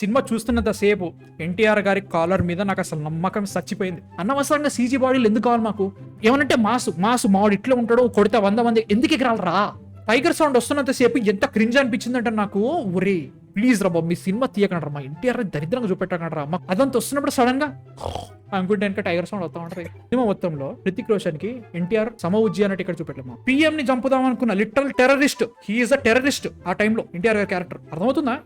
Cinema చూస్తున్నంత సేపు ఎన్టీఆర్ గారి caller మీద నాకు అసలు నమ్మకం చచ్చిపోయింది. అనవసరంగా సీజీ బాడీలు ఎందుకు కావాలి మాకు? ఏమనంటే మాసు మావాడు ఇట్లా ఉంటాడు, కొడితే 100 మంది ఎందుకు ఎగరాలరా? టైగర్ సౌండ్ వస్తున్నంత సేపు ఎంత క్రింజ్ అనిపించిందంటే నాకు, ఒరే ప్లీజ్ రా బాబు మీ సినిమా తీయకండి రా, మా ఎన్టీఆర్ దరిద్రంగా చూపెట్టకండి రా. మాకు అదంతా వస్తున్నప్పుడు సడన్ గా అనుకుంటే వెనక టైగర్ సౌండ్ వస్తా ఉంటది. సినిమా మొత్తంలో హృతిక్ రోషన్ కి ఎన్టీఆర్ సమఉజ్జి అన్నట్టు ఇక్కడ చూపెట్టలేము. పిఎం ని చంపుదాం అనుకున్న literal terrorist, he is a terrorist ఆ టైంలో ఎన్టీఆర్ గారి క్యారెక్టర్. అర్థమవుతుందా?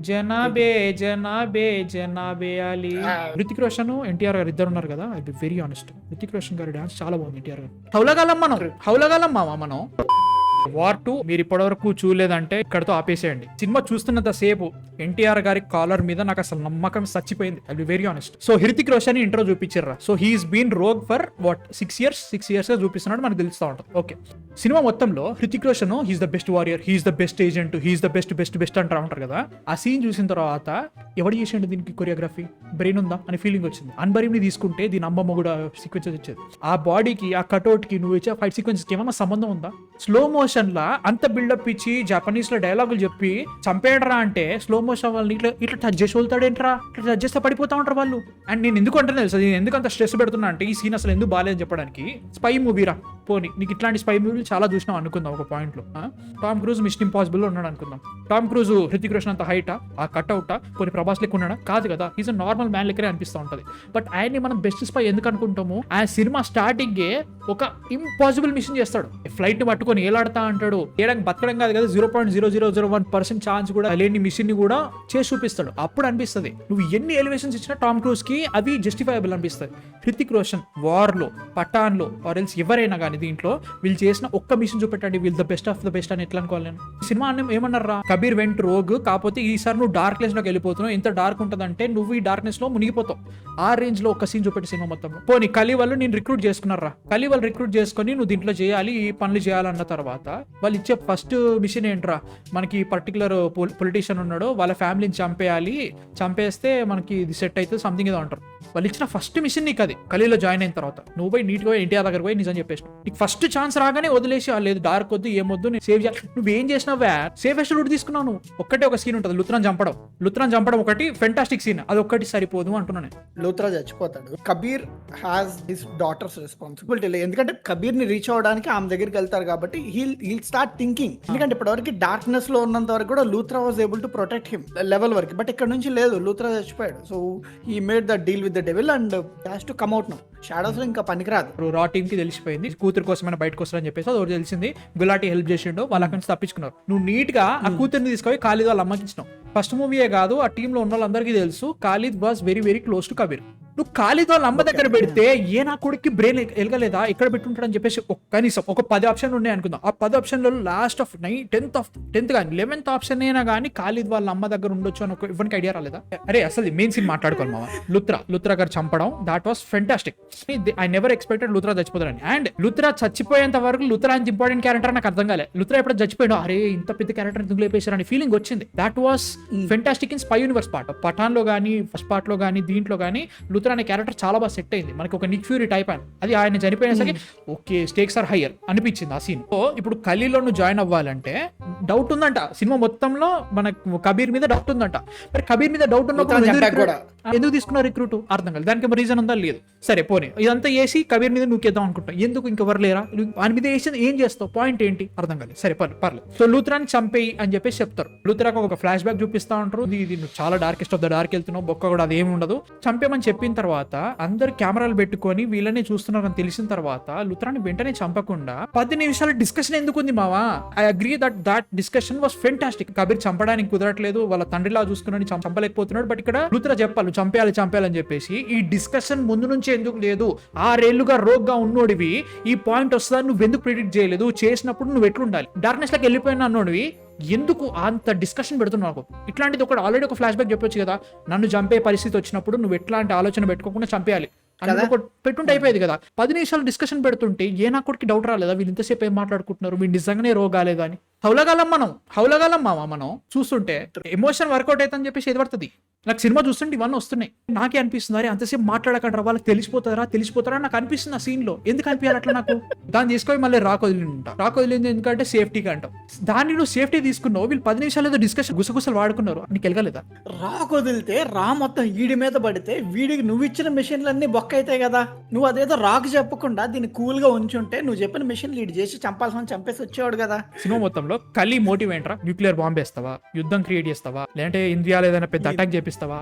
జనాబే జనాబే జనాబే అలీ. హృతిక్ రోషన్ ఎన్టీఆర్ గారు ఇద్దరు ఉన్నారు కదా, I be very honest, Hrithik Roshan గారి డాన్స్ చాలా బాగుంది. ఎన్టీఆర్ గారు హౌలగాలం మనం వార్ 2 మీరు ఇప్పటివరకు చూడలేదంటే ఇక్కడతో ఆపేసేయండి. సినిమా చూస్తున్నంత సేపు ఎన్టీఆర్ గారి కాలర్ మీద నాకు అసలు నమ్మకం చచ్చిపోయింది. I be very honest. So Hrithik Roshan intro చూపించారా, so he's been rogue for what 6 years చూపిస్తున్నాడు, మనకు తెలుస్తూ ఉంటుంది. ఓకే, సినిమా మొత్తంలో Hrithik Roshan he's the best warrior, he's the best agent, he's the best అంటూ ఉంటారు కదా. ఆ సీన్ చూసిన తర్వాత ఎవడు చేసిండు దీనికి కొరియోగ్రఫీ, బ్రెయిన్ ఉందా అని ఫీలింగ్ వచ్చింది. అన్బరీని తీసుకుంటే దీని అమ్మమ్మ కూడా సీక్వెన్సెస్ ఇచ్చేది. ఆ బాడీకి ఆ కట్అవుట్ కి నువ్వు ఇచ్చే ఫైట్ సీక్వెన్సెస్ కి ఏమన్నా సంబంధం ఉందా? స్లో మోషన్ లా అంత బిల్డప్ ఇచ్చి జపనీస్ లో డైలాగులు చెప్పి చంపేయడరా అంటే స్లో మోషన్ వాళ్ళని ఇట్లా టచ్ చేసి వెళ్తాడేంట్రా, ఇట్లా టచ్ చేస్తే పడిపోతా ఉంటారు వాళ్ళు. అండ్ నేను ఎందుకు అంటే తెలుసు, నేను ఎందుకు అంత స్ట్రెస్ పెడుతున్నా అంటే ఈ సీన్ అసలు ఎందుకు బాగాలేదని చెప్పడానికి. స్పై మూవీరా పోనీ, నీకు ఇట్లాంటి స్పై మూవీలు చాలా చూసినాం అనుకుందాం. ఒక పాయింట్ లో టామ్ క్రూజ్ మిషన్ ఇంపాసిబుల్ లో ఉన్నాడు అనుకుందాం. టామ్ క్రూజ్ హృతిక్ రోషన్ అంత హైటా, ఆ కట్అవుటా, కొన్ని ప్రభాస్ లెక్క ఉన్నాడా? కాదు కదా, ఈజ్ అ నార్మల్ మ్యాన్ లెక్కనే అనిపిస్తూ ఉంటది. బట్ ఆయన్ని మనం బెస్ట్ స్పై ఎందుకు అనుకుంటాము? ఆయన సినిమా స్టార్టింగ్ ఒక ఇంపాసిబుల్ మిషన్ చేస్తాడు, ఫ్లైట్ ని పట్టుకొని ఏలాడుతా అంటాడు. ఏడానికి బతకడం కాదు కదా, 0.0001% ఛాన్స్ కూడా లేని మిషన్ ని కూడా చేసి చూపిస్తాడు. అప్పుడు అనిపిస్తుంది నువ్వు ఎన్ని ఎలివేషన్స్ ఇచ్చినా టామ్ క్రూజ్ కి అవి జస్టిఫైబుల్ అనిపిస్తుంది. హృతిక్ రోషన్ వార్ లో, పఠాన్ లో, ఆర్ ఎల్స్ ఎవరైనా కానీ దీంట్లో వీళ్ళు చేసిన ఒక్క మిషన్ చూపెట్టండి, వీళ్ళు the best of the best అని ఎట్లా అనుకోవాలి నేను? సినిమా ఏమన్నారా, కబీర్ వెంట్ రోగ్, కాకపోతే ఈసారి నువ్వు డార్క్నెస్ లోకి వెళ్ళిపోతున్నావు. ఎంత డార్క్ ఉంటుందంటే నువ్వు ఈ డార్క్నెస్ లో మునిగిపోతావు. ఆ రేంజ్ లో ఒక సీన్ చూపెట్టి సినిమా మొత్తం. పోనీ కలి వాళ్ళు నేను రిక్రూట్ చేసుకున్నారా, కలి వాళ్ళు రిక్రూట్ చేసుకుని నువ్వు దీంట్లో చేయాలి, ఈ పనులు చేయాలన్న తర్వాత వాళ్ళు ఇచ్చే ఫస్ట్ మిషన్ ఏంట్రా, మనకి పర్టికులర్ పొలిటీషియన్ ఉన్నాడు, వాళ్ళ ఫ్యామిలీని చంపేయాలి, చంపేస్తే మనకి ఇది సెట్ అయితే సంథింగ్ ఏదో అంటారు. వాళ్ళు ఇచ్చిన ఫస్ట్ మిషన్ నీకు అది. కలిలో జాయిన్ అయిన తర్వాత నువ్వు పోయి నీట్గా పోయి ఇండియా దగ్గర పోయి నిజం చెప్పేసి నీకు ఫస్ట్ ఛాన్స్ రాగానే వదిలేసి, లేదు డార్క్ వద్దు ఏమొద్దు నేను సేవ్ చేయాలి. నువ్వేం చేసినావా, సేఫెస్ట్ రూట్ తీసుకున్నావు. నువ్వు ఒక్కటే ఒక సీన్ ఉంటుంది, లుత్రాన్ చంపడం ఒకటి ఫెంటాస్టిక్ సీన్, అది ఒక్కటి సరిపోదు అంటున్నాను. లూత్రా చచ్చిపోతాడు. Kabir has his daughters responsibility, ఎందుకంటే కబీర్ ని రీచ్ అవడానికి ఆమె దగ్గరికి వెళ్తారు కాబట్టి హీల్ స్టార్ట్ థింకింగ్. ఎందుకంటే ఇప్పటివరకు డార్క్నెస్ లో ఉన్నంత వరకు కూడా Luthra was able to protect him level వరకు, బట్ ఇక్కడ నుంచి లేదు, లూత్రా చచ్చిపోయాడు. So he made the deal with the devil and has to come out now. Shadows లో ఇంకా పనికిరాదు. రా టీమ్ కి తెలిసిపోయింది కూతురు కోసమైనా బయటకు వస్తారని చెప్పేసి అది తెలిసింది. గులాటి హెల్ప్ చేసిండు, వాళ్ళ అక్కడి నుంచి తప్పించుకున్నారు. నువ్వు నీట్ గా ఆ కూతుర్ని తీసుకొని ఖాళీ వాళ్ళ అమ్మకి ఇచ్చినావు. ఫస్ట్ మూవీయే కాదు, ఆ టీమ్ లో ఉన్న వాళ్ళందరికీ తెలుసు Khalid was very very close to Kabir. నువ్వు ఖాళీద్ వాళ్ళ అమ్మ దగ్గర పెడితే ఏ నా కొడుకు బ్రెయిన్ ఎలగలేదా, ఎక్కడ పెట్టుంటాడని చెప్పేసి కనీసం ఒక 10 ఆప్షన్లు ఉన్నాయి అనుకుందాం. ఆ 10 ఆప్షన్లలో లాస్ట్ ఆఫ్ 10th కానీ 11th ఆప్షన్ అయినా కానీ ఖాళీద్ వాళ్ళ అమ్మ దగ్గర ఉండొచ్చు అని ఇవ్వడానికి ఐడియా రాలేదా? అరే అసలు మెయిన్ సీన్ మాట్లాడుకోవాలి మావా, లుత్రా గారు చంపడం, that was fantastic. I never expected Luthra చచ్చిపోతాడని. అండ్ లుత్రా చచ్చిపోయేంత వరకు లుత్రా అంత ఇంపార్టెంట్ క్యారెక్టర్ నాకు అర్థం కాలే. లుత్రా ఎప్పుడు చచ్చిపోయాడు, అరే ఇంత పెద్ద క్యారెక్టర్ ఎందుకు లేపేశారని ఫీలింగ్ వచ్చింది. That was fantastic in spy universe part. Pathaan లో కానీ ఫస్ట్ పార్ట్ లో కానీ దీంట్లో కానీ లుత్రా అనే క్యారెక్టర్ చాలా బాగా సెట్ అయింది. మనకి ఒక నిక్ ఫ్యూరీ టైప్ అని, అది ఆయన చనిపోయిన సరికి ఓకే స్టేక్స్ ఆర్ హైయర్ అనిపించింది ఆ సీన్. సో ఇప్పుడు కలిలో నువ్వు జాయిన్ అవ్వాలంటే డౌట్ ఉందంట, సినిమా మొత్తంలో మనకు కబీర్ మీద డౌట్ ఉందంట. మరి కబీర్ మీద డౌట్ ఉన్నప్పుడు ఎందుకు తీసుకున్నారు రిక్రూట్ అర్థం కాదు. దానికి రీజన్ ఉందా లేదు. సరే పోనీ ఇదంతా వేసి కబీర్ మీద నూకేద్దాం అనుకుంటాం, ఎందుకు ఇంకెవరు లేరా, వాని మీద వేసి ఏం చేస్తావు, పాయింట్ ఏంటి అర్థం కాలేదు. సరే పర్లేదు. సో లూత్రాని చంపేయి అని చెప్పేసి చెప్తారు. లూత్రాకు ఒక ఫ్లాష్ బ్యాక్ చూపిస్తా ఉంటారు, ఇది నువ్వు చాలా డార్కెస్ట్ ఆఫ్ ద డార్క్ వెళ్తున్నావు, బొక్క కూడా అదేమి ఉండదు, చంపేమని చెప్పిన తర్వాత అందరు కెమెరాలు పెట్టుకొని వీళ్ళనే చూస్తున్నారని తెలిసిన తర్వాత లుత్రాని వెంటనే చంపకుండా 10 నిమిషాల డిస్కషన్ ఎందుకు ఉంది మావా? I agree that discussion was fantastic. Kabir చంపడానికి కుదరట్లేదు, వాళ్ళ తండ్రిలా చూసుకుని చంపలేకపోతున్నాడు, బట్ ఇక్కడ లుత్రా చెప్పాలి చంపేయాలని చెప్పేసి. ఈ డిస్కషన్ ముందు నుంచి ఎందుకు లేదు? 6 ఏళ్లుగా రోగ్గా ఉన్నోడివి ఈ పాయింట్ వస్తుందని నువ్వు ఎందుకు ప్రిడిక్ట్ చేయలేదు? చేసినప్పుడు నువ్వు ఎట్లుండాలి? డార్క్నెస్ లోకి వెళ్ళిపోయినా అన్నోడివి ఎందుకు అంత డిస్కషన్ పెడుతున్నావు? ఇట్లాంటిది ఒకటి ఆల్రెడీ ఒక ఫ్లాష్ బ్యాక్ చెప్పొచ్చు కదా, నన్ను చంపే పరిస్థితి వచ్చినప్పుడు నువ్వు ఎట్లాంటి ఆలోచన పెట్టుకోకుండా చంపేయాలి పెట్టుంటే అయిపోయేది కదా. 10 నిమిషాలు డిస్కషన్ పెడుతుంటే ఏ నా కొడుకు డౌట్ రాలేదా, వీళ్ళు ఇంతసేపు ఏం మాట్లాడుకుంటున్నారు, వీళ్ళు నిజంగానే రోగాలేదా అని? హౌలగాలం మామ మనం చూస్తుంటే ఎమోషన్ వర్కౌట్ అవుతుందని చెప్పేసి ఏది పడుతుంది. నాకు సినిమా చూస్తుంటే ఇవన్నీ వస్తున్నాయి. నాకే అనిపిస్తుంది అరే అంతసేపు మాట్లాడకంటారా, వాళ్ళకి తెలిసిపోతారా నాకు అనిపిస్తుంది ఆ సీన్ లో. ఎందుకు అనిపించాలి అట్లా నాకు? దాన్ని తీసుకొని మళ్ళీ రాకొదిలింది ఎందుకంటే సేఫ్టీగా అంటాం. దాన్ని నువ్వు సేఫ్టీ తీసుకున్నావు, వీళ్ళు 10 నిమిషాలు ఏదో డిస్కషన్ గుసగుసలు వాడుకున్నారు, నీకు వెళ్ళగలేదా? రాక్ వదిలితే రా మొత్తం వీడి మీద పడితే వీడికి నువ్వు ఇచ్చిన మెషిన్లన్నీ బొక్క అవుతాయి కదా. నువ్వు అదేదో రాక్ చెప్పకుండా దీన్ని కూల్ గా ఉంచుంటే నువ్వు చెప్పిన మెషిన్ లీడ్ చేసి చంపేసి వచ్చేవాడు కదా. సినిమా మొత్తంలో కలి మోటివ్ ఏంట్రా? న్యూక్లియర్ బాంబ్ వేస్తావా, యుద్ధం క్రియేట్ చేస్తావా, లేదంటే ఇండియాలో ఏదైనా పెద్ద అటాక్ చేపిస్తావా?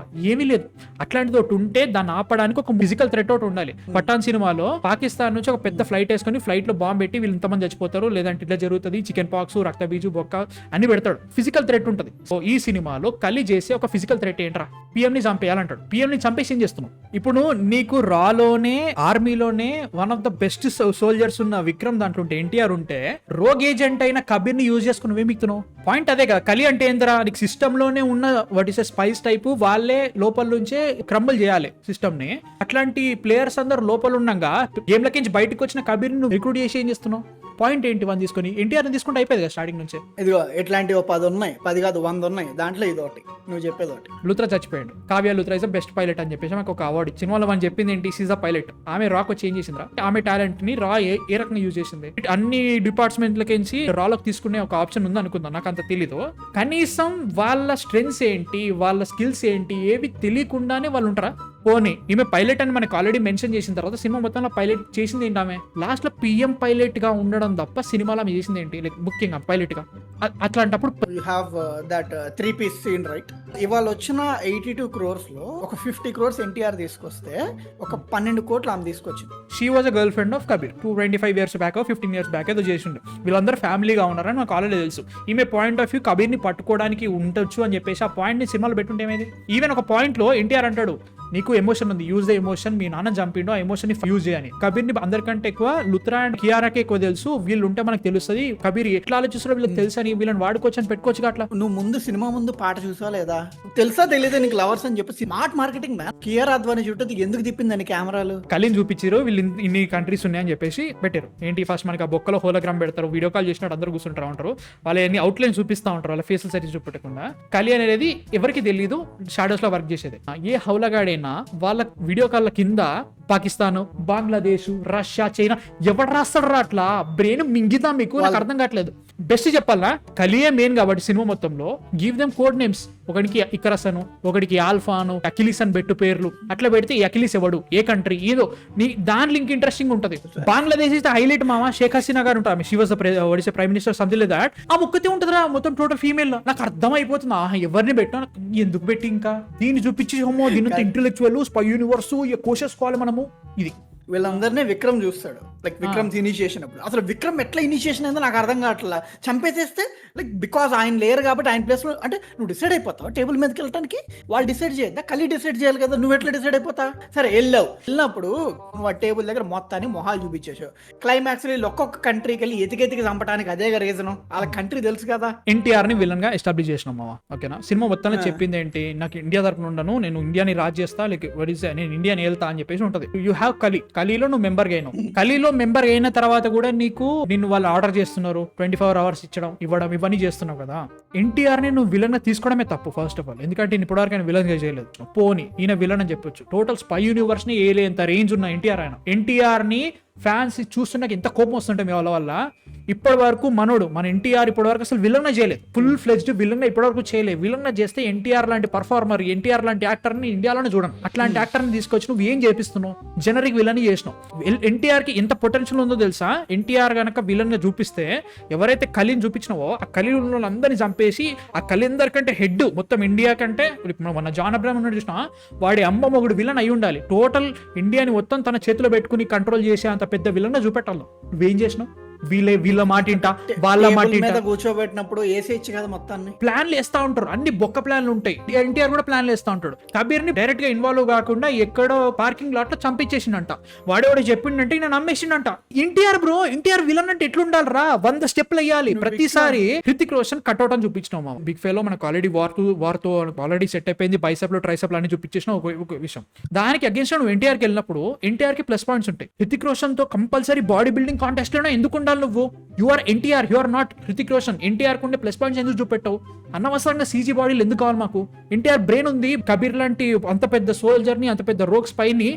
ఏమీ లేదు. అట్లాంటిది ఒకటి ఉంటే దాన్ని ఆపడానికి ఒక ఫిజికల్ థ్రెట్ ఒకటి ఉండాలి. పఠాన్ సినిమాలో పాకిస్తాన్ నుంచి ఒక పెద్ద ఫ్లైట్ వేసుకొని ఫ్లైట్ లో బాంబ్ పెట్టి వీళ్ళు ఇంతమంది చచ్చిపోతారు, లేదంటే ఇట్లా జరుగుతుంది, చికెన్ పాక్స్, రక్త బీజు, బొక్క అని పెడతాడు. ఫిజికల్ థ్రెట్ ఉంటుంది. సో ఈ సినిమాలో కలి చేసే ఒక ఫిజికల్ థ్రెట్ ఏంట్రా? పిఎం ని చంపేయాలంటాడు. పిఎం ని చంపేసి ఏం చేస్తున్నావు? ఇప్పుడు నీకు రాలోనే ఆర్మీలోనే one of the best soldiers ఉన్న విక్రమ్ దాంట్లో ఉంటే, ఎన్టీఆర్ ఉంటే, రోగ్ ఏజెంట్ అయిన కబీర్ ని యూజ్ చేసుకుని నువ్వేమిక్తున్నావు? పాయింట్ అదే కదా. కలి అంటే ఏందిరా? నీకు సిస్టమ్ లోనే ఉన్న వాట్ ఇస్ స్పైస్ టైప్ వాళ్ళే లోపల నుంచే క్రంబుల్ చేయాలి సిస్టమ్ ని. అట్లాంటి ప్లేయర్స్ అందరు లోపల ఉండగా గేమ్ లకి బయటకు వచ్చిన కబీర్ ను రిక్రూట్ చేసి ఏం చేస్తున్నావు? పాయింట్ ఏంటి? వన్ తీసుకొని ఎన్టీఆర్ తీసుకుంటే అయిపోయింది కదా స్టార్టింగ్ నుంచే. ఇదిగో ఇట్లాంటి 10 ఉన్నాయి, 10 కాదు 100 ఉన్నాయి, దాంట్లో ఇది ఒకటి నువ్వు చెప్పేది ఒకటి. లుత్రా చచ్చిపోయాడు. Kavya Luthra is best pilot అని చెప్పేసి మాకు ఒక అవార్డు సినిమాలో మనం చెప్పింది ఏంటి? సీజ్ అ పైలట్. ఆమె రాక్ వచ్చి ఏం చేసిందిరా? ఆమె టాలెంట్ ని రా ఏ రకంగా యూజ్ చేసింది? అన్ని డిపార్ట్మెంట్లకించి రాలోకి తీసుకునే ఒక ఆప్షన్ ఉంది అనుకుందాం, నాకు అంత తెలీదు. కనీసం వాళ్ళ స్ట్రెంగ్స్ ఏంటి, వాళ్ళ స్కిల్స్ ఏంటి, ఏవి తెలియకుండానే వాళ్ళు ఉంటారా? పోనీ ఈమె పైలట్ అని మనకు ఆల్రెడీ మెన్షన్ చేసిన తర్వాత సినిమా మొత్తంలో పైలట్ చేసింది ఏంటి? ఆమె లాస్ట్ లో పిఎం పైలట్ గా ఉండడం తప్ప సినిమాలో ఆమె చేసింది ఏంటి? లైక్ ముఖ్యంగా పైలట్ గా. అట్లాంటప్పుడు you have that 3-piece scene right. ఇవాళ వచ్చిన 82 crores లో ఒక 50 crores ఎన్టీఆర్ తీసుకొస్తే ఒక 12 కోట్లు ఆమె తీసుకొచ్చింది. She was a girl friend of Kabir 25 years back 15 years back ఏదో చేసిండు. వీళ్ళందరూ ఫ్యామిలీగా ఉన్నారని నాకు ఆల్రెడీ తెలుసు. ఈమె పాయింట్ ఆఫ్ వ్యూ కబీర్ ని పట్టుకోవడానికి ఉండొచ్చు అని చెప్పేసి ఆ పాయింట్ ని సినిమాలో పెట్టుంటే ఏమైంది? ఈవెన్ ఒక పాయింట్ లో ఎన్టీఆర్ అంటాడు, నీకు ఎమోషన్ ఉంది, యూజ్ ద ఎమోషన్, మీ నాన్న చంపిండు, ఆ ఎమోషన్ ని యూజ్ చేయని. కబీర్ ని అందరికంటే ఎక్కువ లుత్రా అండ్ కియారాకే ఎక్కువ తెలుసు. వీళ్ళు ఉంటే మనకు తెలుస్తుంది కబీర్ ఎట్లా ఆలోచిస్తారో వీళ్ళకి తెలుసు అని, వీళ్ళని వాడుకోవచ్చు అని పెట్టుకోవచ్చు. అట్లా నువ్వు ముందు సినిమా ముందు పాట చూసా లేదా? తెలుసా తెలియదా నీకు లవర్స్ అని చెప్పి? Smart marketing man. Kiara Advani చుట్టూ ఎందుకు తిప్పిందని కెమెరాలు కలిని చూపించారు, వీళ్ళు ఇన్ని కంట్రీస్ ఉన్నాయని చెప్పేసి పెట్టారు. ఏంటి ఫస్ట్ మనకి ఆ బొక్కలో హోలోగ్రామ్ పెడతారు, వీడియో కాల్ చేసినట్టు అందరూ కూర్చుంటా ఉంటారు, వాళ్ళ అన్ని అవుట్లైన్ చూపిస్తూ ఉంటారు, వాళ్ళ ఫేసులు సరిగ్గా చూపెట్టకుండా. కలి అనేది ఎవరికి తెలియదు, షాడోస్ లో వర్క్ చేసేది. ఏ హౌలగాడైనా వాళ్ళ వీడియో కాల్ కింద పాకిస్తాన్, బంగ్లాదేశ్, రష్యా, చైనా ఎవడు రాస్తాడు అట్లా? బ్రెయిన్ మింగిదా మీకు? నాకు అర్థం కావట్లేదు. బెస్ట్ చెప్పాలా, కలియే మెయిన్ కాబట్టి సినిమా మొత్తంలో గివ్ దెమ్ కోడ్ నేమ్స్. ఒకడికి ఇకరస్ అను, ఒకడికి ఆల్ఫా అను, అకిలీస్ అని పెట్టు పేర్లు. అట్లా పెడితే అకిలీస్ ఎవడు, ఏ కంట్రీ, ఏదో నీ దాని లింక్ ఇంట్రెస్టింగ్ ఉంటది. బంగ్లాదేశ్ అయితే హైలైట్ మామ, షేక్ హసీనా గారు ఉంటారు, she was Odisha prime minister something like that. ఆ ముక్కతే ఉంటదిరా మొత్తం టోటల్ ఫీమేల్. నాకు అర్థం అయిపోతుంది ఎవరిని పెట్టా, ఎందుకు పెట్టి ఇంకా దీన్ని చూపించి హోమో దీని ఇంటెలెక్చువల్ స్పై యూనివర్స్ కోసేసుకోవాలి మనము. ఇది వీళ్ళందరినీ విక్రమ్ చూస్తాడు, లైక్ విక్రమ్ ఇనిషియేషన్ అప్పుడు. అసలు విక్రమ్ ఎట్లా ఇనిషియేషన్ అయిందో నాకు అర్థం కావట్లా. చంపేసేస్తే లైక్ బికాస్ ఆయన లేరు కాబట్టి ఆయన ప్లేస్ లో అంటే నువ్వు డిసైడ్ అయిపోతావు టేబుల్ మీదకి వెళ్ళడానికి. వాళ్ళు డిసైడ్ చేయద్దా? కలి డిసైడ్ చేయాలి కదా, నువ్వు ఎట్లా డిసైడ్ అయిపోతా? సరే వెళ్ళినప్పుడు నువ్వు ఆ టేబుల్ దగ్గర మొత్తాన్ని మొహాలు చూపించేసావు. క్లైమాక్స్ ఒక్కొక్క కంట్రీకి వెళ్ళి ఎతికెతికి చంపడానికి అదే రీజన్. వాళ్ళ కంట్రీ తెలుసు కదా. ఎన్టీఆర్ ని విలన్ గా ఎస్టాబ్లిష్ చేసినాం మామ, ఓకేనా? సినిమా మొత్తంలో చెప్పింది ఏంటి? నాకు ఇండియా తరపున ఉండను, నేను ఇండియాని రాజ్ చేస్తా, లైక్ నేను ఇండియాని వెళ్తా అని చెప్పేసి ఉంటది. యూ హ్యావ్ కలిలో నువ్వు మెంబర్ అయినావు. కలిలో మెంబర్ అయిన తర్వాత కూడా నిన్ను వాళ్ళు ఆర్డర్ చేస్తున్నారు, 24 hours ఇవ్వడం ఇవన్నీ చేస్తున్నావు కదా. ఎన్టీఆర్ ని నువ్వు విలన్ గా తీసుకోవడమే తప్పు ఫస్ట్ ఆఫ్ ఆల్. ఎందుకంటే ఇప్పటివరకు ఆయన విలన్ గా చేయలేదు. పోనీ ఈయన విలన్ అని చెప్పొచ్చు. టోటల్ స్పై యూనివర్స్ ని ఏలేంత రేంజ్ ఉన్న ఎన్టీఆర్ ని ఫ్యాన్స్ చూస్తున్నకి ఎంత కోపం వస్తుంటే మీ వాళ్ళ వల్ల. ఇప్పటి వరకు మన ఎన్టీఆర్ ఇప్పటి వరకు అసలు విలన్ చేయలేదు, ఫుల్ ఫ్లెజ్డ్ విలన్ ఇప్పటి వరకు చేయలేదు. విలన్ చేస్తే ఎన్టీఆర్ లాంటి పర్ఫార్మర్, ఎన్టీఆర్ లాంటి యాక్టర్ ని ఇండియాలోనే చూడండి. అట్లాంటి యాక్టర్ ని తీసుకొచ్చి నువ్వు ఏం చేపిస్తున్నావు? జనరిక్ విలన్ చేసినావు. ఎన్టీఆర్ కి ఎంత పొటెన్షియల్ ఉందో తెలుసా? ఎన్టీఆర్ గనక విలన్ గా చూపిస్తే ఎవరైతే కలిని చూపించినావో ఆ కలి అందరిని చంపేసి ఆ కలి అందరికంటే హెడ్ మొత్తం ఇండియా కంటే మన జాన్ అబ్రహాం ఉన్నాడు చూసినా, వాడి అమ్మ మొగుడు విలన్ అయి ఉండాలి. టోటల్ ఇండియాని మొత్తం తన చేతిలో పెట్టుకుని కంట్రోల్ చేసే అంత పెద్ద విలన్ గా చూపెట్టాలి. నువ్వేం చేసినావు? వీళ్ళ మాట ఇంటా, వాళ్ళ మాట ఇంటా. కూర్చోబెట్టినప్పుడు వేసేయచ్చు కదా మొత్తాన్ని. ప్లాన్లు వేస్తా ఉంటారు, అన్ని బొక్క ప్లాన్లు ఉంటాయి. ఎన్టీఆర్ కూడా ప్లాన్లు వేస్తా ఉంటాడు. కబీర్ ని డైరెక్ట్ గా ఇన్వాల్వ్ కాకుండా ఎక్కడో పార్కింగ్ లాట్ లో చంపించేసిండంట. వాడేవాడు చెప్పిండంటే నేను నమ్మేసిండంట. ఎన్టీఆర్ విలన్ అంటే ఎట్లుండాలరా? 100 స్టెప్లు వేయాలి ప్రతిసారి. హృతిక్ రోషన్ కట్అవుట్ అని చూపించినాం మా బిగ్ ఫే లో. మనకు ఆల్రెడీ వార్తో ఆల్రెడీ సెట్ అయిపోయింది. బైసెప్ లో ట్రైసెప్ అని చూపించేసిన ఒక విషయం. దానికి అగేన్స్ట్ నువ్వు ఎన్టీఆర్ కి వెళ్ళినప్పుడు ఎన్టీఆర్ కి ప్లస్ పాయింట్స్ ఉంటాయి. హృతిక్ రోషన్ తో కంపల్సరీ బాడీ బిల్డింగ్ కాంటెస్ట్ లోనే ఎందుకు ఉండాలి? ఉండాలి నువ్వు. You are NTR, you are not Hrithik Roshan. NTR కుండే ప్లస్ పాయింట్స్ ఎందుకు చూపెట్టావు? అనవసరంగా సీజీ బాడీలు ఎందుకు కావాలి మాకు? ఎన్టీఆర్ బ్రెయిన్ ఉంది, కబీర్ లాంటి అంత పెద్ద సోల్జర్ ని, అంత పెద్ద రోగ్ స్పై ని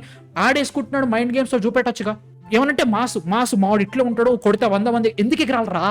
ఆడేసుకుంటున్నాడు, మైండ్ గేమ్స్ తో చూపెట్టొచ్చుగా. ఏమనంటే మాసు మావాడు ఇట్లా ఉంటాడు, కొడితే 100 మంది ఎందుకు ఎగరాలరా?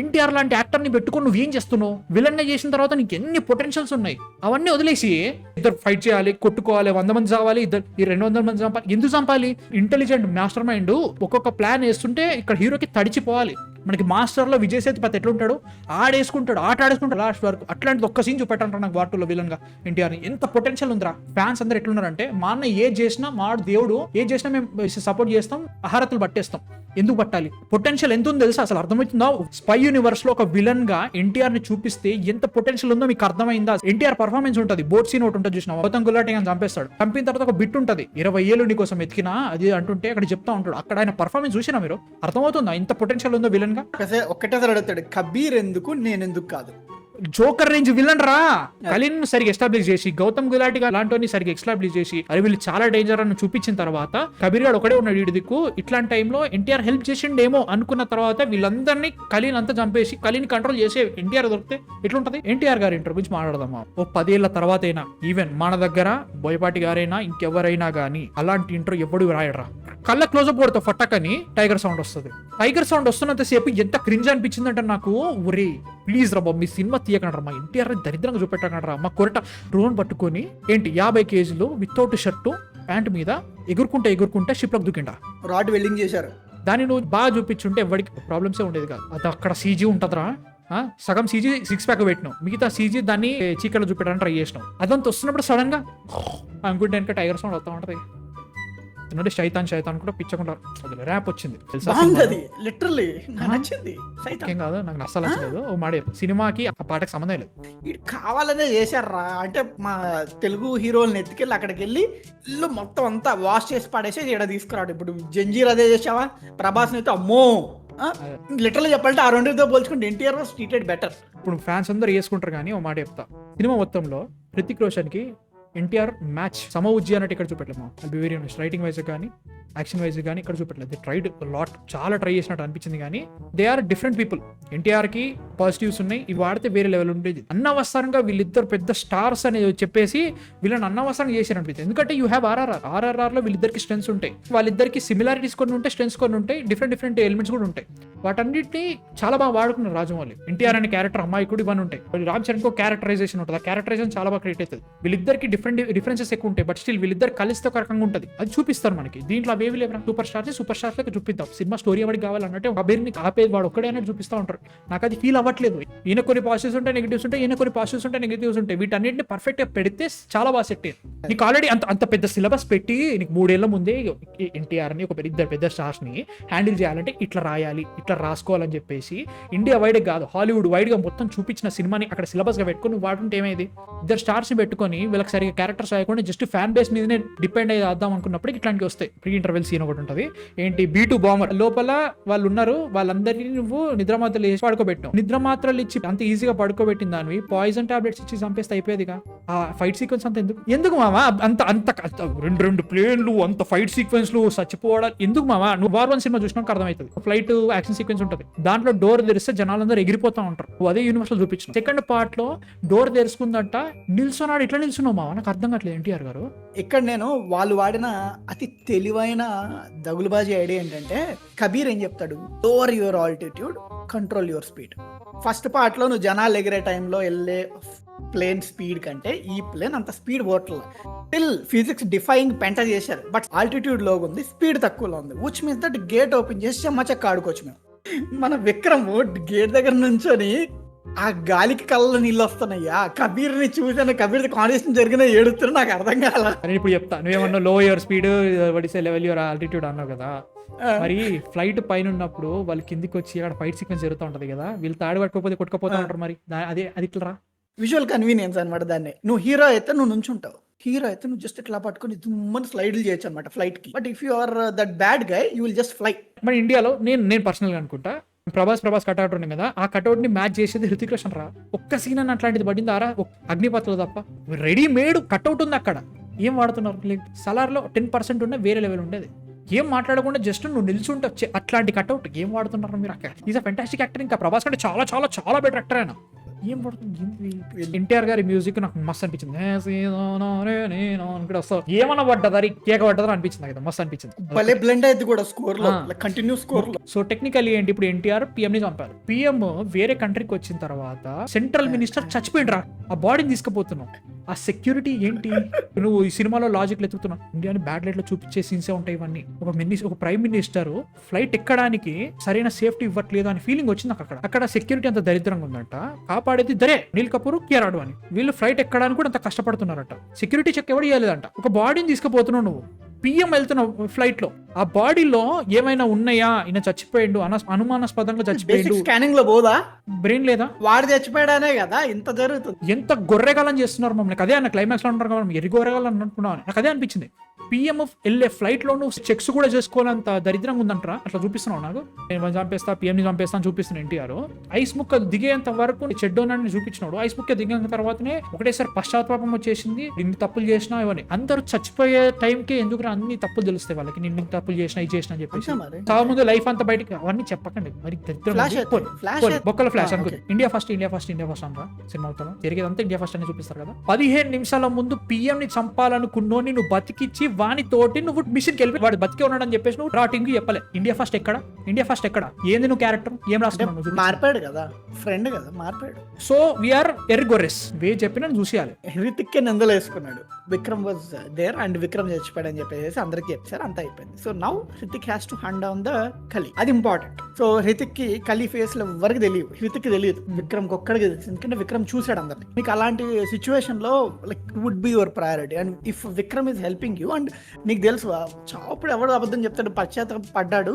ఎన్టీఆర్ లాంటి యాక్టర్ ని పెట్టుకుని నువ్వు ఏం చేస్తున్నావు? విలన్ గా చేసిన తర్వాత నీకు ఎన్ని పొటెన్షియల్స్ ఉన్నాయి, అవన్నీ వదిలేసి ఇద్దరు ఫైట్ చేయాలి, కొట్టుకోవాలి, 100 మంది చావాలి, ఇద్దరు ఈ 200 మంది చంపాలి. ఎందుకు చంపాలి? ఇంటెలిజెంట్ మాస్టర్ మైండ్ ఒక్కొక్క ప్లాన్ వేస్తుంటే ఇక్కడ హీరోకి తడిచిపోవాలి. మనకి మాస్టర్ లో విజయ్ సేతుపతి ఎట్లుంటాడు, ఆడేసుకుంటాడు, ఆట ఆడేసుకుంటాడు లాస్ట్ వరకు. అట్లాంటిది ఒక్క సీన్ చూపెట్టంటారు నాకు వార్తల్లో విలన్ గా ఎన్టీఆర్ ని. ఎంత పొటెన్షియల్ ఉందిరా. ఫ్యాన్స్ అందరు ఎట్లున్నారంటే మా అన్న ఏది చేసినా, మా దేవుడు ఏది చేసినా మేము సపోర్ట్ చేస్తాం, అహారతులు పట్టేస్తాం. ఎందుకు పట్టాలి? పొటెన్షియల్ ఎంత ఉందో తెలుసా? అసలు అర్థమవుతుందా? స్పై యూనివర్స్ లో ఒక విలన్ గా ఎన్టీఆర్ ని చూపిస్తే ఎంత పొటెన్షియల్ ఉందో మీకు అర్థమైందా? ఎన్టీఆర్ పర్ఫార్మెన్స్ ఉంటుంది, బోట్ సీన్ ఒకటి ఉంటుంది చూసిన, గౌతమ్ గులాటి అని చంపేస్తాడు. చంపిన తర్వాత ఒక బిట్ ఉంటుంది, 20 ఏళ్ళు నీ కోసం ఎతికినా అది అంటుంటే అక్కడ చెప్తా ఉంటాడు. అక్కడ ఆయన పర్ఫార్మెన్స్ చూసినా మీరు? అర్థమవుతుందా ఎంత పొటెన్షియల్ ఉందో విలన్ గా? ఒక్కటేసారి అడుగుతాడు, కబీర్ ఎందుకు నేను ఎందుకు కాదు? జోకర్ రేంజ్ విలన్ రా. కలిన్ సరిగ్గా ఎస్టాబ్లిష్ చేసి, గౌతమ్ గులాటి లాంటి సరిగ్గా ఎస్టాబ్లిష్ చేసి, అరే వీళ్ళు చాలా డేంజర్ అని చూపించిన తర్వాత కబీర్ గాడు ఒకడే ఉన్నాడు వీడి దిక్కు. ఇట్లాంటి టైంలో ఎన్టీఆర్ హెల్ప్ చేసిండేమో అనుకున్న తర్వాత వీళ్ళందరినీ కలిన్ అంతా చంపేసి కలిని కంట్రోల్ చేసే ఎన్టీఆర్ దొరికితే ఎట్లుంటది? ఎన్టీఆర్ గారి ఇంటర్ గురించి మాట్లాడదామా? ఓ 10 ఏళ్ల తర్వాత అయినా, ఈవెన్ మన దగ్గర బోయపాటి గారైనా ఇంకెవరైనా గానీ అలాంటి ఇంటర్ ఎప్పుడు రాయడరా. కళ్ళ క్లోజప్ కొడతా ఫట్టకని టైగర్ సౌండ్ వస్తుంది. టైగర్ సౌండ్ వస్తున్నంత సేపు ఎంత క్రింజ్ అనిపించిందంటే నాకు, ఒరే ప్లీజ్ రా బాబు మీ సినిమా తీయకండి, మా ఎన్టీఆర్ దరిద్రంగా చూపెట్టకండి, మా కొరట డ్రోన్ పట్టుకొని ఏంటి 50 కేజీలు వితౌట్ షర్టు ప్యాంట్ మీద ఎగురుకుంటే షిప్ లోకి దూకిండా. రాడ్ వెల్డింగ్ చేశారు. దాన్ని నువ్వు బాగా చూపించుంటే ఎవరికి ప్రాబ్లమ్సే ఉండేది కాదు. అది అక్కడ సీజీ ఉంటదిరా. సగం సీజీ 6 ప్యాక్ పెట్టినావు, మిగతా సీజీ దాన్ని చీకట్లో చూపెట్టడానికి ట్రై చేసినావు. అదంతా వస్తున్నప్పుడు సడన్ గా అనుకుంటే వెనక టైగర్ సౌండ్ వస్తా ఉంటది. శైతాన్ కూడా పిచ్చకుండా ర్యాప్ వచ్చింది తెలుసా? లిటరల్లీ నచ్చింది. ఏం కాదు, నాకు అస్సలు నచ్చలేదు. ఓ మాడే సినిమాకి ఆ పాటకి సంబంధం లేదు. ఇది కావాలనే చేశారా అంటే మా తెలుగు హీరోల్ని ఎత్తుకెళ్ళి అక్కడికి వెళ్ళి ఇల్లు మొత్తం అంతా వాష్ చేసి పడేసి ఇక్కడ తీసుకురాడు. ఇప్పుడు జంజీర్ అదే చేసావా, ప్రభాస్ అయితే అమ్మో. లిటరల్లీ చెప్పాలంటే ఆ రెండుతో పోల్చుకుంటే ఎన్టీఆర్ వాస్ ట్రీటెడ్ బెటర్. ఇప్పుడు ఫ్యాన్స్ అందరూ వేసుకుంటారు కానీ ఓ మాట చెప్తా, సినిమా మొత్తంలో హృతిక్ రోషన్ కి ఎన్టీఆర్ మ్యాచ్ సమవుజ్జి అన్నట్టు ఇక్కడ చూపెట్టలేము. Be very honest, writing wise కానీ యాక్షన్ వైజ్ కానీ ఇక్కడ చూపెట్టలేదు. దే ట్రైడ్ లాట్, చాలా ట్రై చేసినట్టు అనిపించింది కానీ they are different people. NTR కి పాజిటివ్స్ ఉన్నాయి, ఇవి వాడితే వేరే లెవెల్ ఉండేది. అన్నవసరంగా వీళ్ళిద్దరు పెద్ద స్టార్స్ అని చెప్పేసి వీళ్ళని అన్నవసరంగా చేశారు అనిపించింది. ఎందుకంటే యూ హ్యావ్ ఆర్ఆర్ఆర్ లో వీళ్ళిద్దరికి స్ట్రెంగ్స్ ఉంటాయి, వాళ్ళిద్దరికి సిమిలారిటీస్ కొన్ని ఉంటాయి, స్ట్రెంగ్స్ కొన్ని ఉంటాయి, డిఫరెంట్ ఎలిమెంట్స్ కూడా ఉంటాయి. వాటన్నిటిని చాలా బాగా వాడుకున్నారు రాజమౌళి. ఎన్టీఆర్ అనే క్యారెక్టర్, అమ్మాయి కూడా ఇవన్నీ ఉంటాయి. రామ్ చరణ్కి క్యారెక్టరైజేషన్ ఉంటుంది, ఆ క్యారెక్టరైజేషన్ చాలా బాగా క్రియేట్ అవుతుంది. వీళ్ళిద్దరికి డిఫరెన్సెస్ ఎక్కువ ఉంటాయి, బట్ స్టిల్ వీళ్ళిద్దరు కలిస్తే ఒక రకంగా ఉంటుంది. అది చూపిస్తారు మనకి. దీంట్లో అవేవి లేవరా, సూపర్ స్టార్స్ లెక్క చూపిద్దాం. సినిమా స్టోరీ ఎవరికి కావాలన్నట్టే కబీర్ని ఆపేది వాడు ఒక్కడే అన్నట్టు చూపిస్తూ ఉంటారు. నాకు అది ఫీల్ అవ్వట్లేదు. ఈయన కొన్ని పాజిటివ్స్ ఉంటాయి, నెగిటివ్స్ ఉంటాయి, ఈయన కొన్ని పాజిటివ్స్ ఉంటాయి, నెగిటివ్స్ ఉంటాయి. వీటన్నిటిని పర్ఫెక్ట్ గా పెడితే చాలా బాగా సెట్ అయ్యింది. నీకు ఆల్రెడీ అంత పెద్ద సిలబస్ పెట్టి నీకు 3 ఏళ్ల ముందే ఎన్టీఆర్ ని ఒక ఇద్దరు పెద్ద స్టార్స్ ని హ్యాండిల్ చేయాలంటే ఇట్లా రాయాలి, ఇట్లా రాసుకోవాలని చెప్పేసి ఇండియా వైడ్ కాదు హాలీవుడ్ వైడ్ గా మొత్తం చూపించిన సినిమాని అక్కడ సిలబస్ గా పెట్టుకుని వాడుంటే ఏమైంది? ఇద్దరు స్టార్స్ ని పెట్టుకొని వీళ్ళకి సరిగా క్యారెక్టర్స్ రాయకుండా జస్ట్ ఫ్యాన్ బేస్ మీదనే డిపెండ్ అయ్యి రాద్దాం అనుకున్నప్పుడు ఇట్లాంటివి వస్తాయి. ప్రీ ఇంటర్వెల్ సీన్ ఒకటి ఉంటుంది, ఏంటి B2 బాంబర్ లోపల వాళ్ళు ఉన్నారు, వాళ్ళందరినీ నువ్వు నిద్రమాత్రలు వేసి పడుకోబెట్టావు. నిద్రమాత్రలు ఇచ్చి అంత ఈజీగా పడుకోబెట్టిన దానివి పాయిజన్ టాబ్లెట్స్ ఇచ్చి చంపేస్తే అయిపోయేదిగా. ఆ ఫైట్ సీక్వెన్స్ అంత ఎందుకు మామా? అంత రెండు ప్లేన్లు, అంత ఫైట్ సీక్వెన్స్ లు, చచ్చిపోవడం ఎందుకు మామా? నువ్వు వార్ 1 సినిమా చూసినాక అర్థమవుతుంది. ఫ్లైట్ యాక్షన్ సీక్వెన్స్ ఉంటుంది, దాంట్లో డోర్ తెరిస్తే జనాలందరూ ఎగిరిపోతా ఉంటారు. నువ్వు అదే యూనివర్స్ లో చూపించిన. సెకండ్ పార్ట్ లో డోర్ తెరుచుకుందంట, నిల్చున్నాడు. ఇట్లా నిల్చున్నావు మామా? నాకు అర్థం కావట్లేదు ఎన్టీఆర్ గారు. ఇక్కడ నేను వాళ్ళు వాడిన అతి తెలివైన దగులుబాజీ ఐడియా ఏంటంటే, కబీర్ ఏం చెప్తాడు, lower your altitude, control your speed. First part లో నువ్వు జనాలు ఎగిరే టైంలో వెళ్ళే ప్లేన్ స్పీడ్ కంటే ఈ ప్లేన్ అంత స్పీడ్ పోవట్లేదు. స్టిల్ ఫిజిక్స్ డిఫైయింగ్ పెంట చేశారు, బట్ ఆల్టిట్యూడ్ లోగా ఉంది, స్పీడ్ తక్కువలో ఉంది. Which means that gate open చేసి చెమ్మచక్క ఆడుకోవచ్చు మేము. మన విక్రమ్ గేట్ దగ్గర నుంచొని ఆ గాలికి కళ్ళలో నీళ్ళు వస్తున్నాయ్యా. కబీర్ ని చూసాను, కబీర్ కాన్వర్సేషన్ జరిగిన ఏడుతున్నా, నాకు అర్థం కాల. ఇప్పుడు చెప్తా, నువ్వేమన్నా లో యువర్ స్పీడ్ వడిసే లెవెల్ యువర్ ఆల్టిట్యూడ్ అన్నావు కదా. మరి ఫ్లైట్ పైన ఉన్నప్పుడు వాళ్ళు కిందికి వచ్చి అక్కడ ఫైట్ సీక్వెన్స్ జరుగుతూ ఉంటది కదా, వీళ్ళు తాడు పట్టుకోపోతే కొట్టుకపోతా ఉంటారు. మరి అది ఇట్లా రా, విజువల్ కన్వీనియన్స్ అనమాట. దాన్ని నువ్వు హీరో అయితే నువ్వు నుంచుంటావు, హీరో అయితే నువ్వు జస్ట్ ఇట్లా పట్టుకుని దుమ్మని స్లైడ్లు చేయొచ్చు అనమాట ఫ్లైట్ కి. But if you are that bad guy you will just fly. మన ఇండియాలో నేను పర్సనల్ గా అనుకుంటా, ప్రభాస్ కట్అవుట్ ఉంది కదా, ఆ కట్అవుట్ ని మ్యాచ్ చేసేది హృతిక్ రోషన్ రా. ఒక్క సీన్ అని అట్లాంటిది పడింది ఆరా, అగ్నిపత్రులు తప్ప. రెడీమేడ్ కట్అవుట్ ఉంది అక్కడ, ఏం వాడుతున్నారు? సలార్ లో 10% ఉన్న వేరే లెవెల్ ఉండేది. ఏం మాట్లాడకుండా జస్ట్ నువ్వు నిల్చుంటే అట్లాంటి కట్అవుట్ ఏం వాడుతున్నారు మీరు అక్కడ. Is a fantastic actor. ఇంకా ప్రభాస్ కంటే చాలా చాలా చాలా బెటర్ యాక్టర్ ఆయన. ఏం పడుతుంది ఎన్టీఆర్ గారి మ్యూజిక్ నాకు మస్తు అనిపించింది. ఏమన్నా పడ్డదారి కేక పడ్డదని అనిపించింది కదా, మస్తు అనిపించింది. భలే బ్లెండ్ అయింది కూడా స్కోర్ లో, కంటిన్యూ స్కోర్ లో. సో టెక్నికల్లీ ఏంటి, ఇప్పుడు ఎన్టీఆర్ పిఎం ని చంపారు. పిఎం వేరే కంట్రీకి వచ్చిన తర్వాత సెంట్రల్ మినిస్టర్ చచ్చిపోయిండ్రా, ఆ బాడీని తీసుకుపోతున్నావు. ఆ సెక్యూరిటీ ఏంటి, నువ్వు ఈ సినిమాలో లాజిక్ ఎత్తుకుతున్నావు. ఇండియాని బ్యాడ్ లైట్ లో చూపించే సీన్సే ఉంటాయి ఇవన్నీ. ఒక ప్రైమ్ మినిస్టర్ ఫ్లైట్ ఎక్కడానికి సరైన సేఫ్టీ ఇవ్వట్లేదు అని ఫీలింగ్ వచ్చింది నాకు అక్కడ. అక్కడ సెక్యూరిటీ అంత దరిద్రంగా ఉందంట, కాపాడేది దరే నీల్ కపూర్ కియార్ అడ్వాణి. వీళ్ళు ఫ్లైట్ ఎక్కడానికి కూడా అంత కష్టపడుతున్నారట. సెక్యూరిటీ చెక్ ఎవరు చేయలేదంట. ఒక బాడీని తీసుకుపోతున్నావు నువ్వు, పిఎం వెళ్తున్నావు ఫ్లైట్ లో, ఆ బాడీలో ఏమైనా ఉన్నాయా, ఈయన చచ్చిపోయిండు అనుమానాస్పదంగా చచ్చిపోయిండు, స్కానింగ్ లో పోదా, బ్రెయిన్ లేదా, వాడు చచ్చిపోయాడనే కదా ఇంత జరుగుతుంది. ఎంత గొర్రెగాలం చేస్తున్నారు మమ్మల్ని. అదే అన్న క్లైమాక్స్ లో ఉంటారు కదా, ఎరి గొర్రెగాలని అనుకున్నాను. నాకు అదే అనిపించింది. పిఎం వెళ్ళే ఫ్లైట్ లో నువ్వు చెక్స్ కూడా చేసుకోవాలంత దరిద్రంగా ఉందంటారా, అట్లా చూపిస్తున్నావు నాకు. నేను చంపేస్తా, పిఎంని చంపేస్తా అని చూపిస్తున్నాను ఎన్టీఆర్. ఐస్ ముక్క దిగేంత వరకు చెడ్డోనాన్ని చూపించినాడు. ఐస్ ముక్క దిగిన తర్వాతనే ఒకటేసారి పశ్చాత్తాపం వచ్చేసింది, ఇన్ని తప్పులు చేసినా ఇవన్నీ. అందరూ చచ్చిపోయే టైంకి ఎందుకు అన్ని తప్పులు తెలుస్తాయి వాళ్ళకి, నేను ఇన్ని తప్పులు చేసినా ఇది చేసినా అని చెప్పేసి. చాలా ముందు లైఫ్ అంతా బయటకి అవన్నీ చెప్పకండి మరి. బొక్కల ఫ్లాష్ అనుకో, ఇండియా ఫస్ట్ అనరా సినిమా అవుతాను జరిగేదంతా ఇండియా ఫస్ట్ అని చూపిస్తారు కదా. 15 నిమిషాల ముందు పిఎం ని చంపాలనుకున్నోని నువ్వు బతికిచ్చి వాని తోటి నువ్వు మిషన్కి వెళ్ళి వాడు బతికే ఉన్నాడని చెప్పేసి నువ్వు రాటింగ్ చెప్పలే. ఇండియా ఫస్ట్ ఎక్కడ, ఇండియా ఫస్ట్ ఎక్కడ, ఏంది నువ్వు క్యారెక్టర్ ఏం రాస్తున్నావు, మారిపోయాడు కదా, ఫ్రెండ్ కదా మారిపోయాడు. సో వీఆర్ ఎర్ గొర్రెస్ వే చెప్పిన చూసేయాలి. హృతిక్ నిందలు వేసుకున్నాడు, Vikram was there and Vikram చచ్చిపోయాడు అని చెప్పేసి అందరికి చెప్పారు, అంతా అయిపోయింది. So now Hrithik has to hand down the Kali, అది ఇంపార్టెంట్. సో హృతిక్ కి కలి ఫేస్ లో ఎవరికి తెలియదు, హృతిక్ కి తెలియదు, విక్రమ్ ఒక్కడికి తెలుసు, ఎందుకంటే విక్రమ్ చూసాడు అందరిని. మీకు అలాంటి సిచ్యువేషన్ లో like would be your priority. And if Vikram is helping you and నీకు తెలుసు చాపుడు ఎవడు అబద్ధం చెప్తాడు, పడ్డాడు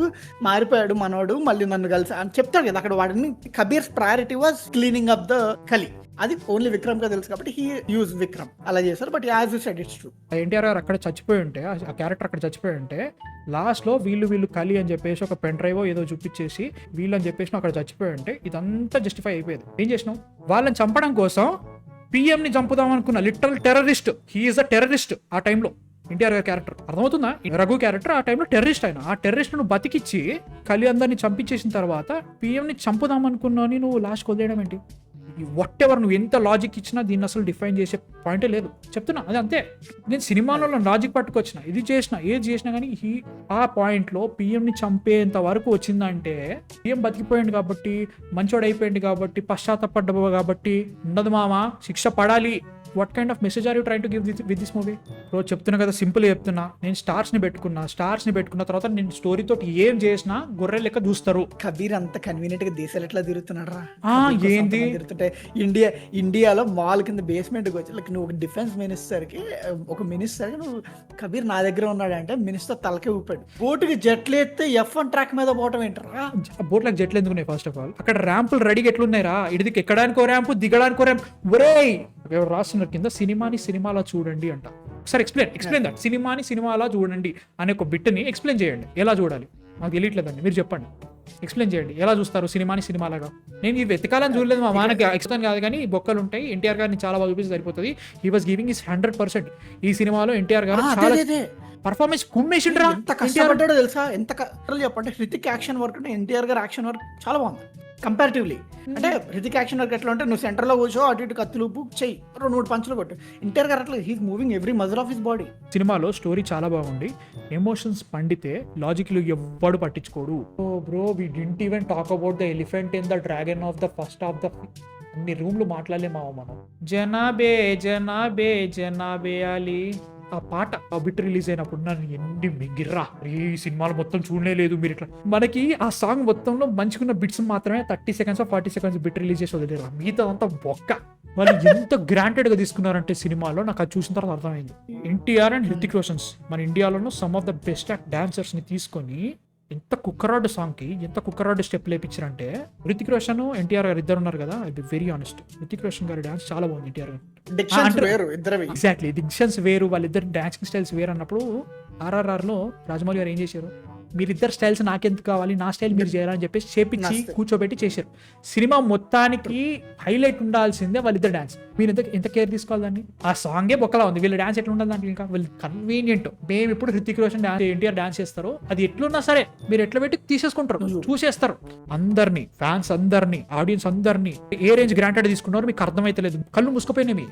మారిపోయాడు మనోడు మళ్ళీ నన్ను కలిసి అని చెప్తాడు కదా అక్కడ. వాడిని Kabir's priority was cleaning up the Kali, అది ఓన్లీ విక్రమ్ గా తెలుసు కాబట్టి హీ యూజ్ విక్రమ్ అలా చేశారు. But as you said it's true. NTR గారు అక్కడ చచ్చిపోయి ఉంటే, ఆ క్యారెక్టర్ అక్కడ చచ్చిపోయి ఉంటే, లాస్ట్ లో వీళ్ళు కలి అని చెప్పేసి ఒక పెన్ డ్రైవ్ ఏదో చూపించేసి వీళ్ళు అని చెప్పేసి అక్కడ చచ్చిపోయి ఉంటే ఇదంతా జస్టిఫై అయిపోయేది. ఏం చేసినావు, వాళ్ళని చంపడం కోసం పిఎం ని చంపుదాం అనుకున్న literal terrorist, he is a terrorist. ఆ టైంలో ఎన్టీఆర్ గారి క్యారెక్టర్ అర్థమవుతుందా, రఘు క్యారెక్టర్ ఆ టైంలో టెర్రరిస్ట్ అయినా, ఆ టెర్రరిస్ట్ ను బతికిచ్చి కలి అందరిని చంపించేసిన తర్వాత పిఎం ని చంపుదాం అనుకున్నావు నువ్వు లాస్ట్ వదిలేయడం ఏంటి? వాట్ ఎవర్ నువ్వు ఎంత లాజిక్ ఇచ్చినా దీన్ని అసలు డిఫైన్ చేసే పాయింటే లేదు, చెప్తున్నా. అది అంతే. నేను సినిమాలో లాజిక్ పట్టుకొచ్చిన, ఇది చేసిన ఏది చేసినా కానీ ఆ పాయింట్ లో పిఎం ని చంపేంత వరకు వచ్చిందంటే పిఎం బతికిపోయింది కాబట్టి, మంచోడు అయిపోయింది కాబట్టి, పశ్చాత్తపడ్డ కాబట్టి ఉండదు మామ, శిక్ష పడాలి. What kind of message are you trying to give with this movie? రోజు చెప్తున్నా కదా, సింపుల్ చెప్తున్నా. నేను స్టార్స్ ని పెట్టుకున్న తర్వాత నేను స్టోరీ తోటి ఏం చేసినా గొర్రె లెక్క చూస్తారు. కబీర్ అంత కన్వీనియంట్ గా దేశాలు ఎట్లా తిరుగుతున్నాడు రా, ఏంది తిరుగుతుంటే ఇండియాలో మాల్ కింద బేస్మెంట్ కి వచ్చి లైక్ నువ్వు ఒక డిఫెన్స్ మినిస్టర్ కి నువ్వు కబీర్ నా దగ్గర ఉన్నాడు అంటే మినిస్టర్ తలకే ఊపాడు. బోటుకి జట్లు ఎత్తే F1 ట్రాక్ మీద పోవటం ఏంటరా, బోట్లకు జట్లు ఎందుకున్నాయి? ఫస్ట్ ఆఫ్ ఆల్ అక్కడ ర్యాంపులు రెడీగా ఎట్లున్నాయి రా, ఇడికి ఎక్కడానికో ర్యాంపు, దిగడానికో ర్యాంప్. ఒరేయ్ ఎవరు రాస్తున్నారు కింద, సినిమాలా చూడండి అంట. ఒకసారి ఎక్స్ప్లెయిన్ దట్, సినిమాలా చూడండి అనే ఒక బిట్ని ఎక్స్ప్లెయిన్ చేయండి. ఎలా చూడాలి నాకు తెలియట్లేదండి, మీరు చెప్పండి, ఎక్స్ప్లెయిన్ చేయండి. ఎలా చూస్తారు సినిమాలాగా? నేను ఇది వెతకాలని చూడలేదు, మా వానకి ఎక్స్ప్లెయిన్ కాదు కానీ బొక్కలు ఉంటాయి. ఎన్టీఆర్ గారిని చాలా బాగా చూపిస్తే సరిపోతుంది. He was giving his 100%. ఈ సినిమాలో ఎన్టీఆర్ గారు చాలా పర్ఫార్మెన్స్ కుమ్మేసిండ్రా. ఎంత కష్టపడ్డాడో తెలుసా, ఎంత చెప్పంటే హృతిక్ యాక్షన్ వర్క్ ఎన్టీఆర్ గారు యాక్షన్ వర్క్ చాలా బాగుంది కంపారిటివ్లీ. అంటే హృతిక్ యాక్షన్ వర్క్ ఎట్లా అంటే నువ్వు సెంటర్ లో కూర్చో, అటు ఇటు కత్తులుపు చెయ్యి, 2-3 పంచులు కొట్టు. ఎన్టీఆర్ గారు అట్లా he's moving every muscle of his body. సినిమాలో స్టోరీ చాలా బాగుంది, ఎమోషన్స్ పండితే లాజిక్లు ఎవ్వడు పట్టించుకోడు. Oh bro we didn't even talk about the elephant in the dragon of the first of the అన్ని రూమ్లు మాట్లాడలేమా మనం. జనాబే అలీ ఆ పాట ఆ బిట్ రిలీజ్ అయినప్పుడు నన్ను ఎన్ని మిగిర్రా, ఈ సినిమాలు మొత్తం చూడలేదు మీరు ఇట్లా. మనకి ఆ సాంగ్ మొత్తంలో మంచిగున్న బిట్స్ మాత్రమే 30 seconds 40 seconds బిట్ రిలీజ్ చేసి వదిలేరు, మిగతా అంతా బొక్క. వాళ్ళు ఎంత గ్రాంటెడ్ గా తీసుకున్నారంటే సినిమాలో నాకు అది చూసిన తర్వాత అర్థమైంది. ఎన్టీఆర్ అండ్ హృతిక్ రోషన్స్ మన ఇండియాలోనూ some of the best dancers ని తీసుకొని ఎంత కుక్కరాడ్ సాంగ్ కి ఎంత కుక్కరాడ్ స్టెప్ లేపించారంటే, హృతిక్ రోషన్ ఎన్టీఆర్ గారు ఇద్దరు ఉన్నారు కదా, I be very honest, Hrithik Roshan గారి డాన్స్ చాలా బాగుంది. ఎన్టీఆర్ గారు ఎగ్జాక్ట్లీ డిక్షన్స్ వేరు, వాళ్ళిద్దరు డాన్సింగ్ స్టైల్స్ వేరు అన్నప్పుడు RRR లో రాజమౌళి గారు ఏం చేశారు, మీరిద్దరు స్టైల్స్ నాకెందుకు కావాలి, నా స్టైల్ మీరు చేయాలని చెప్పేసి చేపించి నస్తే. కూర్చోబెట్టి చేశారు. సినిమా మొత్తానికి హైలైట్ ఉండాల్సిందే వాళ్ళిద్దరు డాన్స్. మీరు ఎంత కేర్ తీసుకోవాలి దాన్ని. ఆ సాంగే బొక్కలా ఉంది, వీళ్ళ డాన్స్ ఎట్లా ఉండాలి దాంట్లో, ఇంకా వీళ్ళు కన్వీనియంట్. మేము ఇప్పుడు హృతిక్ రోషన్ ఎన్టీఆర్ డాన్స్ చేస్తారో అది ఎట్లున్నా సరే మీరు ఎట్లా పెట్టి తీసేసుకుంటారు, చూసేస్తారు అందరినీ, ఫ్యాన్స్ అందరినీ, ఆడియన్స్ అందరినీ. ఏ రేంజ్ గ్రాంటెడ్ తీసుకున్నారో మీకు అర్థమైతలేదు, కళ్ళు మూసుకుపోయినాయి.